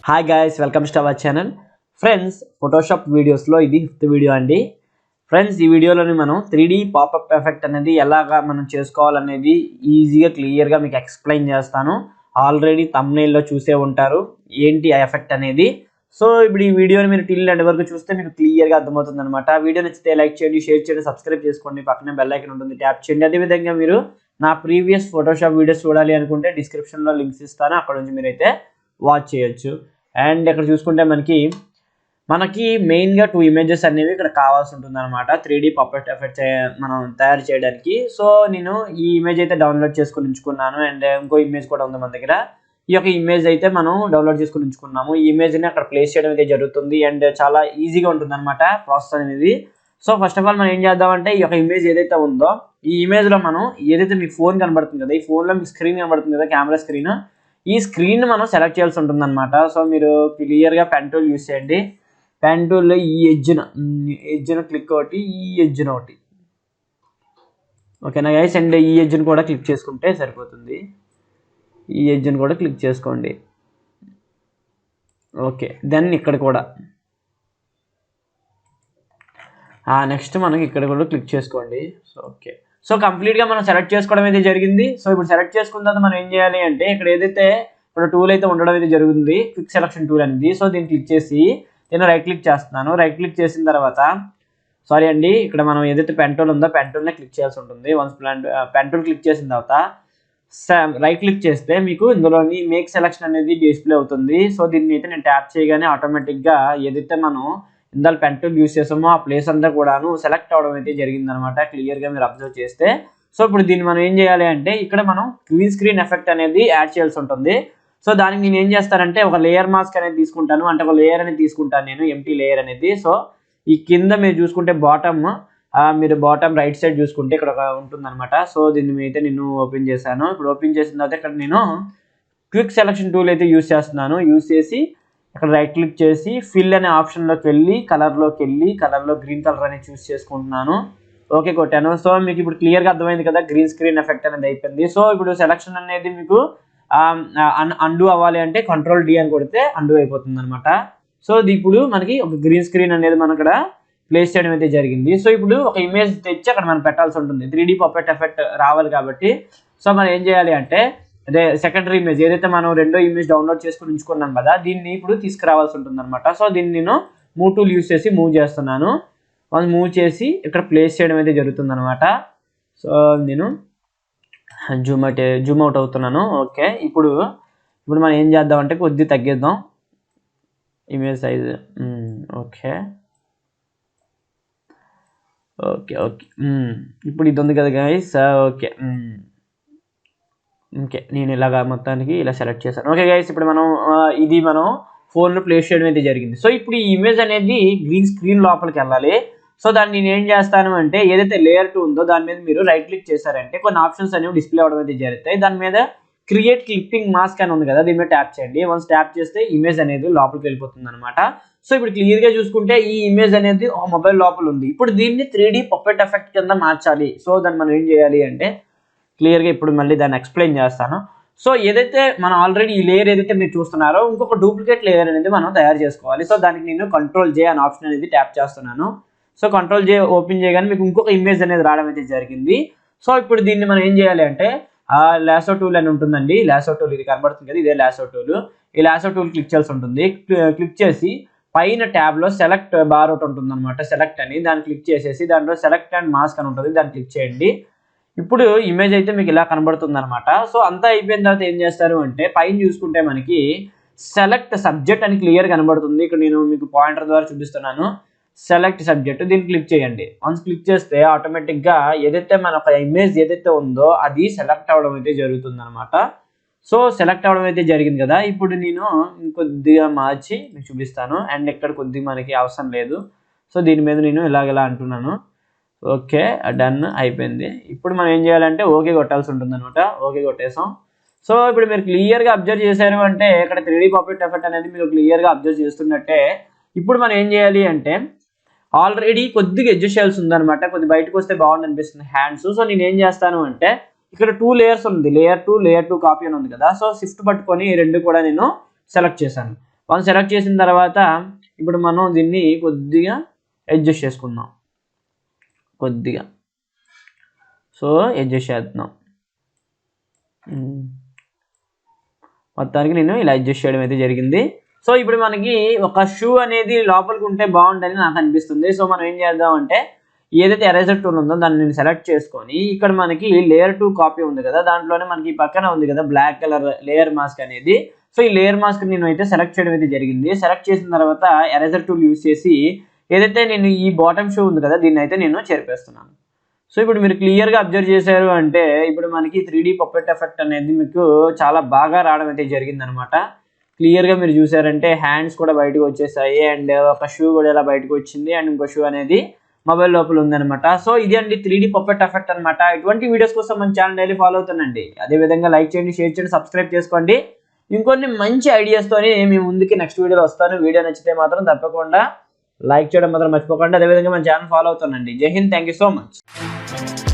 Hi guys, welcome to our channel. Friends, Photoshop వీడియోస్లో ఇది 5th video అండి. Friends, ఈ వీడియోలోని మనం 3D పాపప్ ఎఫెక్ట్ అనేది ఎలాగా మనం చేసుకోవాలనేది ఈజీగా క్లియర్గా మీకు ఎక్స్ప్లెయిన్ చేస్తాను. ఆల్రెడీ థంబ్నెయిల్లో చూసే ఉంటారు ఏంటి ఆ ఎఫెక్ట్ అనేది. సో ఇప్పుడు ఈ వీడియోని మీరు టిల్ ఎండ్ వరకు చూస్తే మీకు క్లియర్గా అర్థమవుతుంది అనమాట. వీడియో నచ్చితే లైక్ చేయండి, షేర్ చేయండి, సబ్స్క్రైబ్ చేసుకోండి, పక్కనే బెల్ ఐకాన్ ఉంటుంది, ట్యాప్ చేయండి. అదేవిధంగా మీరు నా ప్రీవియస్ ఫోటోషాప్ వీడియోస్ చూడాలి అనుకుంటే డిస్క్రిప్షన్లో లింక్స్ ఇస్తాను, అక్కడ నుంచి మీరైతే వాచ్ చేయొచ్చు. అండ్ ఇక్కడ చూసుకుంటే మనకి మెయిన్గా 2 ఇమేజెస్ అనేవి ఇక్కడ కావాల్సి ఉంటుంది అనమాట 3D పపెట్ ఎఫెక్ట్ మనం తయారు చేయడానికి. సో నేను ఈ ఇమేజ్ అయితే డౌన్లోడ్ చేసుకుని ఉంచుకున్నాను. అండ్ ఇంకో ఇమేజ్ కూడా ఉంది మన దగ్గర. ఈ యొక్క ఇమేజ్ అయితే మనం డౌన్లోడ్ చేసుకుని ఉంచుకున్నాము. ఈ ఇమేజ్ని అక్కడ ప్లేస్ చేయడం అయితే జరుగుతుంది. అండ్ చాలా ఈజీగా ఉంటుంది అనమాట ప్రాసెస్ అనేది. సో ఫస్ట్ ఆఫ్ ఆల్ మనం ఏం చేద్దామంటే, ఈ యొక్క ఇమేజ్ ఏదైతే ఉందో ఈ ఇమేజ్లో మనం ఏదైతే మీకు ఫోన్ కనబడుతుంది కదా, ఈ ఫోన్లో మీకు స్క్రీన్ కనబడుతుంది కదా, కెమెరా స్క్రీన్, ఈ స్క్రీన్ మనం సెలెక్ట్ చేయాల్సి ఉంటుంది అనమాట. సో మీరు క్లియర్గా పెన్ టూల్ యూస్ చేయండి. పెన్ టూల్లో ఈ ఎడ్జ్న క్లిక్ ఒకటి, ఈ ఎడ్జ్న ఒకటి, ఓకేనా గైస్. అండ్ ఈ ఎడ్జ్ని కూడా క్లిక్ చేసుకుంటే సరిపోతుంది. ఈ ఎడ్జ్ని కూడా క్లిక్ చేసుకోండి. ఓకే, దెన్ ఇక్కడ కూడా నెక్స్ట్ మనకి ఇక్కడ కూడా క్లిక్ చేసుకోండి. సో ఓకే, సో కంప్లీట్గా మనం సెలెక్ట్ చేసుకోవడం అయితే జరిగింది. సో ఇప్పుడు సెలెక్ట్ చేసుకున్న తర్వాత మనం ఏం చేయాలి అంటే, ఇక్కడ ఏదైతే ఇక్కడ టూల్ అయితే ఉండడం అయితే జరుగుతుంది, క్విక్ సెలక్షన్ టూల్ అనేది. సో దీన్ని క్లిక్ చేసి నేను రైట్ క్లిక్ చేస్తున్నాను. రైట్ క్లిక్ చేసిన తర్వాత సారీ అండి, ఇక్కడ మనం ఏదైతే పెన్ టూల్ ఉందో పెన్ టూల్నే క్లిక్ చేయాల్సి ఉంటుంది. వన్స్ పెన్ టూల్ క్లిక్ చేసిన తర్వాత రైట్ క్లిక్ చేస్తే మీకు ఇందులోని మేక్ సెలక్షన్ అనేది డిస్ప్లే అవుతుంది. సో దీన్ని అయితే నేను ట్యాప్ చేయగానే ఆటోమేటిక్గా ఏదైతే మనం ఇందాక పెన్ టూల్ యూస్ చేసామో ఆ ప్లేస్ అంతా కూడాను సెలెక్ట్ అవడం అయితే జరిగిందనమాట, క్లియర్గా మీరు అబ్జర్వ్ చేస్తే. సో ఇప్పుడు దీన్ని మనం ఏం చేయాలి అంటే, ఇక్కడ మనం గ్రీన్ స్క్రీన్ ఎఫెక్ట్ అనేది యాడ్ చేయాల్సి ఉంటుంది. సో దానికి నేను ఏం చేస్తానంటే, ఒక లేయర్ మాస్క్ అనేది తీసుకుంటాను. అంటే ఒక లేయర్ అనేది తీసుకుంటాను నేను, ఎంటీ లేయర్ అనేది. సో ఈ కింద మీరు చూసుకుంటే మీరు బాటమ్ రైట్ సైడ్ చూసుకుంటే ఇక్కడ ఒక ఉంటుందన్నమాట. సో దీన్ని అయితే నేను ఓపెన్ చేశాను. ఇప్పుడు ఓపెన్ చేసిన తర్వాత ఇక్కడ నేను క్విక్ సెలక్షన్ టూల్ అయితే యూస్ చేస్తున్నాను. యూస్ చేసి ఇక్కడ రైట్ క్లిక్ చేసి ఫిల్ అనే ఆప్షన్లోకి వెళ్ళి కలర్లో గ్రీన్ కలర్ అనేది చూస్ చేసుకుంటున్నాను. ఓకే కొట్టాను. సో మీకు ఇప్పుడు క్లియర్గా అర్థమైంది కదా, గ్రీన్ స్క్రీన్ ఎఫెక్ట్ అనేది అయిపోయింది. సో ఇప్పుడు సెలక్షన్ అనేది మీకు అండూ అవ్వాలి అంటే Ctrl D అని కొడితే అండూ అయిపోతుంది అనమాట. సో ఇప్పుడు మనకి ఒక గ్రీన్ స్క్రీన్ అనేది మనం ఇక్కడ ప్లేస్ చేయడం అయితే జరిగింది. సో ఇప్పుడు ఒక ఇమేజ్ తెచ్చి అక్కడ మనం పెట్టాల్సి ఉంటుంది. 3D పపెట్ ఎఫెక్ట్ రావాలి కాబట్టి సో మనం ఏం చేయాలి అంటే, అదే సెకండరీ ఇమేజ్ ఏదైతే మనం రెండో ఇమేజ్ డౌన్లోడ్ చేసుకుని ఉంచుకున్నాం కదా, దీన్ని ఇప్పుడు తీసుకురావాల్సి ఉంటుంది అనమాట. సో దీన్ని నేను మూవ్ టూల్ యూస్ చేసి మూవ్ చేస్తున్నాను. మనం మూవ్ చేసి ఇక్కడ ప్లేస్ చేయడం అయితే జరుగుతుంది అనమాట. సో నేను జూమ్ అవుట్ అవుతున్నాను. ఓకే, ఇప్పుడు మనం ఏం చేద్దామంటే కొద్దిగా తగ్గిద్దాం image size. Okay okay okay ఇప్పుడు ఇది ఉంది కదా గైస్. ఓకే ఓకే, నేను ఇలాగా మొత్తానికి ఇలా సెలెక్ట్ చేశాను. ఓకే గైస్, ఇప్పుడు ఇది మనం ఫోన్లో ప్లేస్ చేయడం అయితే జరిగింది. సో ఇప్పుడు ఈ ఇమేజ్ అనేది గ్రీన్ స్క్రీన్ లోపలికి వెళ్ళాలి. సో దాన్ని నేను ఏం చేస్తాను అంటే, ఏదైతే లేయర్ 2 ఉందో దాని మీద మీరు రైట్ క్లిక్ చేశారంటే కొన్ని ఆప్షన్స్ అనేవి డిస్ప్లే అవడం అయితే జరుగుతాయి. దాని మీద క్రియేట్ క్లిప్పింగ్ మాస్క్ అని ఉంది కదా, దీని మీద ట్యాప్ చేయండి. వన్స్ ట్యాప్ చేస్తే ఇమేజ్ అనేది లోపలికి వెళ్ళిపోతుంది అనమాట. సో ఇప్పుడు క్లియర్గా చూసుకుంటే ఈ ఇమేజ్ అనేది ఒక మొబైల్ లోపల ఉంది. ఇప్పుడు దీన్ని 3D పపెట్ ఎఫెక్ట్ కింద మార్చాలి. సో దాన్ని మనం ఏం చేయాలి అంటే, క్లియర్గా ఇప్పుడు మళ్ళీ దాన్ని ఎక్స్ప్లెయిన్ చేస్తాను. సో ఏదైతే మనం ఆల్రెడీ ఈ లేయర్ ఏదైతే మీరు చూస్తున్నారో ఇంకొక డూప్లికేట్ లేయర్ అనేది మనం తయారు చేసుకోవాలి. సో దానికి నేను Ctrl J అనే ఆప్షన్ అనేది ట్యాప్ చేస్తున్నాను. సో Ctrl J ఓపెన్ చేయగానే మీకు ఇంకొక ఇమేజ్ అనేది రావడం అయితే జరిగింది. సో ఇప్పుడు దీన్ని మనం ఏం చేయాలి అంటే, లాసో టూల్ అని ఉంటుందండి. లాసో టూల్ ఇది కనబడుతుంది కదా, ఇదే లాసో టూల్. ఈ లాసో టూల్ క్లిక్ చేయాల్సి ఉంటుంది. క్లిక్ చేసి పైన ట్యాబ్లో సెలెక్ట్ బార్ ఒకటి ఉంటుంది అనమాట, సెలెక్ట్ అని, దాన్ని క్లిక్ చేసేసి దాంట్లో సెలెక్ట్ అండ్ మాస్క్ అని ఉంటుంది, దాన్ని క్లిక్ చేయండి. ఇప్పుడు ఇమేజ్ అయితే మీకు ఇలా కనబడుతుంది అనమాట. సో అంతా అయిపోయిన తర్వాత ఏం చేస్తారు అంటే, పైన చూసుకుంటే మనకి సెలెక్ట్ సబ్జెక్ట్ అని క్లియర్ కనబడుతుంది. ఇక్కడ నేను మీకు పాయింటర్ ద్వారా చూపిస్తున్నాను. సెలెక్ట్ సబ్జెక్ట్, దీన్ని క్లిక్ చేయండి. వన్స్ క్లిక్ చేస్తే ఆటోమేటిక్గా ఏదైతే మన ఇమేజ్ ఏదైతే ఉందో అది సెలెక్ట్ అవ్వడం అయితే జరుగుతుంది అనమాట. సో సెలెక్ట్ అవ్వడం అయితే జరిగింది కదా, ఇప్పుడు నేను ఇంకొద్దిగా మార్చి మీకు చూపిస్తాను. అండ్ ఇక్కడ కొద్దిగా మనకి అవసరం లేదు. సో దీని మీద నేను ఇలాగలా అంటున్నాను. ఓకే, డన్ అయిపోయింది. ఇప్పుడు మనం ఏం చేయాలంటే ఓకే కొట్టాల్సి ఉంటుంది అనమాట. ఓకే కొట్టేసాం. సో ఇప్పుడు మీరు క్లియర్గా అబ్జర్వ్ చేశారు అంటే, ఇక్కడ 3D పపెట్ ఎఫెక్ట్ అనేది మీరు క్లియర్గా అబ్జర్వ్ చేస్తున్నట్టే. ఇప్పుడు మనం ఏం చేయాలి అంటే, ఆల్రెడీ కొద్దిగా అడ్జస్ట్ చేయాల్సి ఉందనమాట. కొద్దిగా బయటకు వస్తే బాగుంది అనిపిస్తుంది హ్యాండ్స్. సో నేను ఏం చేస్తాను అంటే, ఇక్కడ 2 లేయర్స్ ఉంది, లేయర్ 2 కాపీ అని ఉంది కదా. సో షిఫ్ట్ పట్టుకొని ఈ రెండు కూడా నేను సెలెక్ట్ చేశాను. వన్ సెలెక్ట్ చేసిన తర్వాత ఇప్పుడు మనం దీన్ని కొద్దిగా అడ్జస్ట్ చేసుకుందాం. కొద్దిగా సో అడ్జస్ట్ చేస్తున్నాం. మొత్తానికి నేను ఇలా అడ్జస్ట్ చేయడం అయితే జరిగింది. సో ఇప్పుడు మనకి ఒక షూ అనేది లోపలికి ఉంటే బాగుంటుందని నాకు అనిపిస్తుంది. సో మనం ఏం చేద్దాం అంటే ఏదైతే ఎరేజర్ టూల్ ఉందో దాన్ని నేను సెలెక్ట్ చేసుకొని ఇక్కడ మనకి లేయర్ 2 కాపీ ఉంది కదా, దాంట్లోనే మనకి పక్కన ఉంది కదా బ్లాక్ కలర్ లేయర్ మాస్క్ అనేది. సో ఈ లేయర్ మాస్క్ నేను అయితే సెలెక్ట్ చేయడం అయితే జరిగింది. సెలెక్ట్ చేసిన తర్వాత ఎరేజర్ టూల్ యూజ్ చేసి ఏదైతే నేను ఈ బాటమ్ షూ ఉంది కదా దీన్ని అయితే నేను చెరిపేస్తున్నాను. సో ఇప్పుడు మీరు క్లియర్గా అబ్జర్వ్ చేశారు అంటే ఇప్పుడు మనకి 3D పప్పెట్ ఎఫెక్ట్ అనేది మీకు చాలా బాగా రావడం అయితే జరిగిందనమాట. క్లియర్గా మీరు చూసారంటే హ్యాండ్స్ కూడా బయటకు వచ్చేసాయి అండ్ ఒక షూ కూడా ఇలా బయటకు వచ్చింది అండ్ ఇంకో షూ అనేది మొబైల్ లోపల ఉందనమాట. సో ఇది అండి 3D పప్పెట్ ఎఫెక్ట్ అనమాట. ఇటువంటి వీడియోస్ కోసం మన ఛానల్ డైలీ ఫాలో అవుతానండి. అదేవిధంగా లైక్ చేయండి, షేర్ చేయండి, సబ్స్క్రైబ్ చేసుకోండి. ఇంకొన్ని మంచి ఐడియాస్తోని మీ ముందుకి నెక్స్ట్ వీడియోలో వస్తాను. వీడియో నచ్చితే మాత్రం తప్పకుండా లైక్ చేయడం మాత్రం మర్చిపోకండి. అదేవిధంగా మన ఛానల్ ఫాలో అవుతానండి. జై Hind, thank you so much.